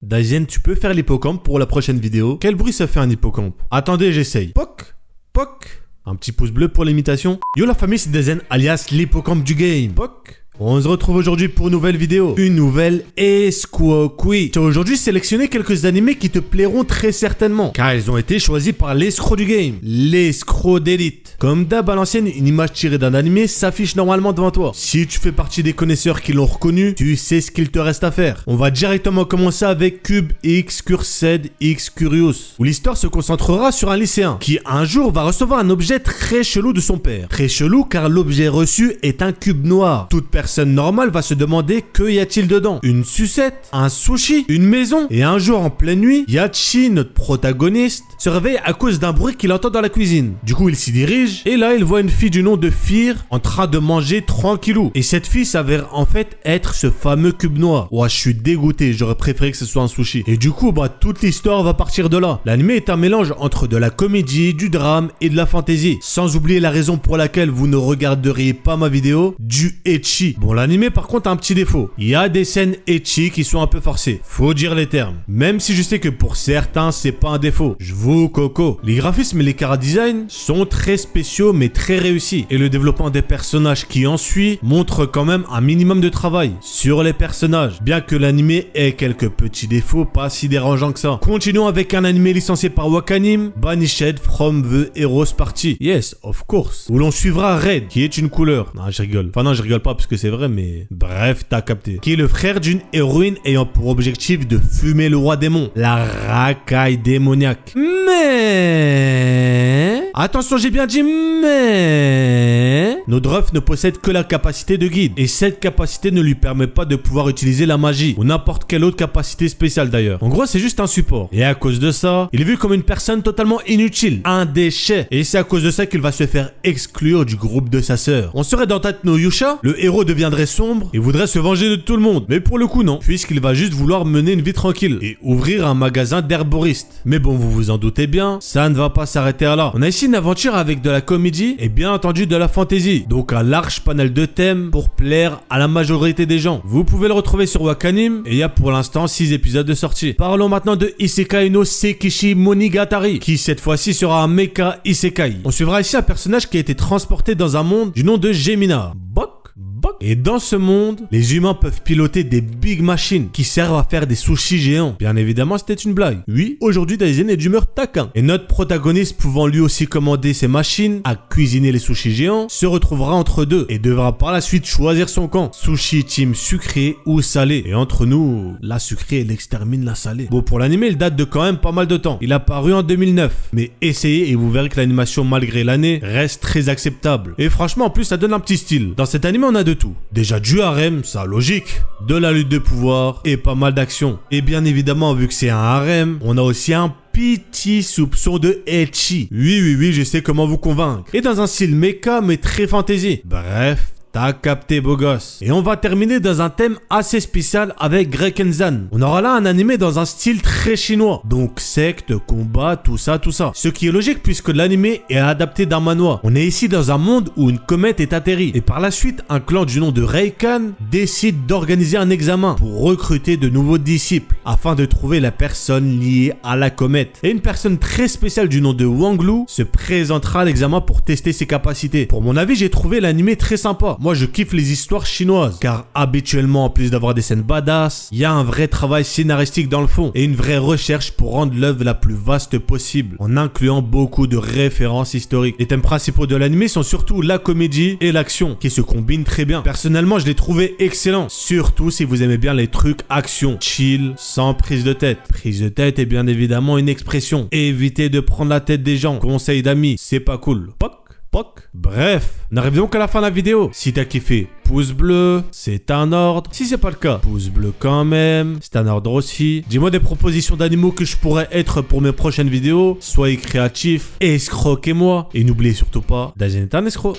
Daisen, tu peux faire l'hippocampe pour la prochaine vidéo. Quel bruit ça fait un hippocampe? Attendez, j'essaye. Poc, poc. Un petit pouce bleu pour l'imitation. Yo la famille, c'est Daisen alias l'hippocampe du game. Poc. On se retrouve aujourd'hui pour une nouvelle vidéo. Une nouvelle escroquerie. J'ai aujourd'hui sélectionné quelques animés qui te plairont très certainement, car ils ont été choisis par l'escroc du game. L'escroc d'élite. Comme d'hab à l'ancienne, une image tirée d'un animé s'affiche normalement devant toi. Si tu fais partie des connaisseurs qui l'ont reconnu, tu sais ce qu'il te reste à faire. On va directement commencer avec Cube X Cursed X Curious, où l'histoire se concentrera sur un lycéen qui un jour va recevoir un objet très chelou de son père. Très chelou car l'objet reçu est un cube noir. Toute personne normale va se demander que y a-t-il dedans? Une sucette? Un sushi? Une maison? Et un jour en pleine nuit, Yachi, notre protagoniste, se réveille à cause d'un bruit qu'il entend dans la cuisine. Du coup, il s'y dirige et là, il voit une fille du nom de Fear en train de manger tranquillou. Et cette fille s'avère en fait être ce fameux cube noir. Ouah, je suis dégoûté, j'aurais préféré que ce soit un sushi. Et du coup, toute l'histoire va partir de là. L'anime est un mélange entre de la comédie, du drame et de la fantaisie. Sans oublier la raison pour laquelle vous ne regarderiez pas ma vidéo, du ecchi. Bon, l'anime par contre a un petit défaut. Il y a des scènes ecchi qui sont un peu forcées. Faut dire les termes. Même si je sais que pour certains, c'est pas un défaut. Je vous coco. Les graphismes et les chara-design sont très spéciaux mais très réussis. Et le développement des personnages qui en suit montre quand même un minimum de travail sur les personnages. Bien que l'anime ait quelques petits défauts pas si dérangeants que ça. Continuons avec un anime licencié par Wakanim, Banished from the Heroes Party. Yes, of course. Où l'on suivra Red, qui est une couleur. Non, je rigole. Enfin non, je rigole pas parce que c'est vrai, mais bref, t'as capté. Qui est le frère d'une héroïne ayant pour objectif de fumer le roi démon, la racaille démoniaque. Mais... attention, j'ai bien dit mais... notre ref ne possède que la capacité de guide. Et cette capacité ne lui permet pas de pouvoir utiliser la magie. Ou n'importe quelle autre capacité spéciale d'ailleurs. En gros, c'est juste un support. Et à cause de ça, il est vu comme une personne totalement inutile. Un déchet. Et c'est à cause de ça qu'il va se faire exclure du groupe de sa sœur. On serait dans Tatno Yusha, le héros deviendrait sombre et voudrait se venger de tout le monde. Mais pour le coup, non. Puisqu'il va juste vouloir mener une vie tranquille. Et ouvrir un magasin d'herboristes. Mais bon, vous vous en doutez bien, ça ne va pas s'arrêter à là. On a ici une aventure avec de la comédie et bien entendu de la fantaisie. Donc un large panel de thèmes pour plaire à la majorité des gens. Vous pouvez le retrouver sur Wakanim et il y a pour l'instant 6 épisodes de sortie. Parlons maintenant de Isekai no Sekishi Monogatari, qui cette fois-ci sera un mecha Isekai. On suivra ici un personnage qui a été transporté dans un monde du nom de Gemina. Et dans ce monde, les humains peuvent piloter des big machines qui servent à faire des sushis géants. Bien évidemment, c'était une blague. Oui, aujourd'hui, Daisen est d'humeur taquin. Et notre protagoniste, pouvant lui aussi commander ses machines à cuisiner les sushis géants, se retrouvera entre deux et devra par la suite choisir son camp. Sushi team sucré ou salé. Et entre nous, la sucrée, elle extermine la salée. Bon, pour l'anime, il date de quand même pas mal de temps. Il a paru en 2009. Mais essayez et vous verrez que l'animation, malgré l'année, reste très acceptable. Et franchement, en plus, ça donne un petit style. Dans cet anime, on a de tout. Déjà du harem, ça logique, de la lutte de pouvoir et pas mal d'action. Et bien évidemment, vu que c'est un harem, on a aussi un petit soupçon de ecchi. Oui, je sais comment vous convaincre. Et dans un style mecha mais très fantaisie. Bref, t'as capté, beau gosse. Et on va terminer dans un thème assez spécial avec Greikenzan. On aura là un animé dans un style très chinois. Donc secte, combat, tout ça. Ce qui est logique puisque l'animé est adapté d'un manhwa. On est ici dans un monde où une comète est atterrie. Et par la suite, un clan du nom de Reikan décide d'organiser un examen pour recruter de nouveaux disciples afin de trouver la personne liée à la comète. Et une personne très spéciale du nom de Wang Lu se présentera à l'examen pour tester ses capacités. Pour mon avis, j'ai trouvé l'animé très sympa. Moi, je kiffe les histoires chinoises, car habituellement, en plus d'avoir des scènes badass, il y a un vrai travail scénaristique dans le fond, et une vraie recherche pour rendre l'œuvre la plus vaste possible, en incluant beaucoup de références historiques. Les thèmes principaux de l'anime sont surtout la comédie et l'action, qui se combinent très bien. Personnellement, je l'ai trouvé excellent, surtout si vous aimez bien les trucs action, chill, sans prise de tête. Prise de tête est bien évidemment une expression. Évitez de prendre la tête des gens, conseil d'amis, c'est pas cool. Bref, on arrive donc à la fin de la vidéo. Si t'as kiffé, pouce bleu, c'est un ordre. Si c'est pas le cas, pouce bleu quand même, c'est un ordre aussi. Dis-moi des propositions d'animaux que je pourrais être pour mes prochaines vidéos. Soyez créatifs, escroquez-moi. Et n'oubliez surtout pas, Daisen est un escroc.